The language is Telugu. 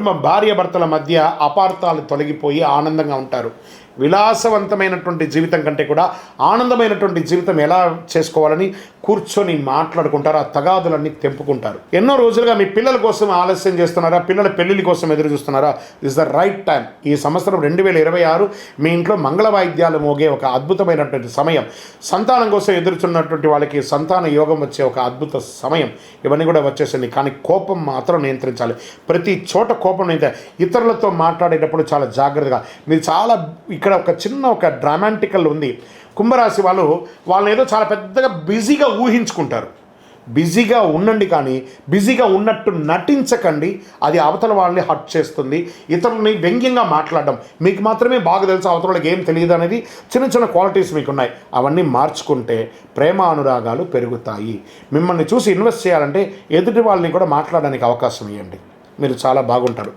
కుటుంబం భార్యాభర్తల మధ్య అపార్థాలు తొలగిపోయి ఆనందంగా ఉంటారు. విలాసవంతమైనటువంటి జీవితం కంటే కూడా ఆనందమైనటువంటి జీవితం ఎలా చేసుకోవాలని కూర్చొని మాట్లాడుకుంటారు. ఆ తగాదులన్నీ తెంపుకుంటారు. ఎన్నో రోజులుగా మీ పిల్లల కోసం ఆలస్యం చేస్తున్నారా? పిల్లల పెళ్లిళ్ళ కోసం ఎదురు చూస్తున్నారా? Is the right time. ఈ సంవత్సరం 2026 మీ ఇంట్లో మంగళ వాయిద్యాలు మోగే ఒక అద్భుతమైనటువంటి సమయం. సంతానం కోసం ఎదురుచున్నటువంటి వాళ్ళకి సంతాన యోగం వచ్చే ఒక అద్భుత సమయం. ఇవన్నీ కూడా వచ్చేసింది. కానీ కోపం మాత్రం నియంత్రించాలి. ప్రతి చోట కోపం ఇతరులతో మాట్లాడేటప్పుడు చాలా జాగ్రత్తగా. మీరు చాలా ఇక్కడ ఒక చిన్న డ్రామాటికల్ ఉంది. కుంభరాశి వాళ్ళని ఏదో చాలా పెద్దగా బిజీగా ఊహించుకుంటారు. బిజీగా ఉండండి, కానీ బిజీగా ఉన్నట్టు నటించకండి. అది అవతల వాళ్ళని హర్ట్ చేస్తుంది. ఇతరులని వ్యంగ్యంగా మాట్లాడడం మీకు మాత్రమే బాగా తెలుసు, అవతల వాళ్ళకి ఏం తెలియదు అనేది చిన్న చిన్న క్వాలిటీస్ మీకు ఉన్నాయి. అవన్నీ మార్చుకుంటే ప్రేమ అనురాగాలు పెరుగుతాయి. మిమ్మల్ని చూసి ఇన్వెస్ట్ చేయాలంటే ఎదుటి వాళ్ళని కూడా మాట్లాడడానికి అవకాశం ఇవ్వండి. మీరు చాలా బాగుంటారు.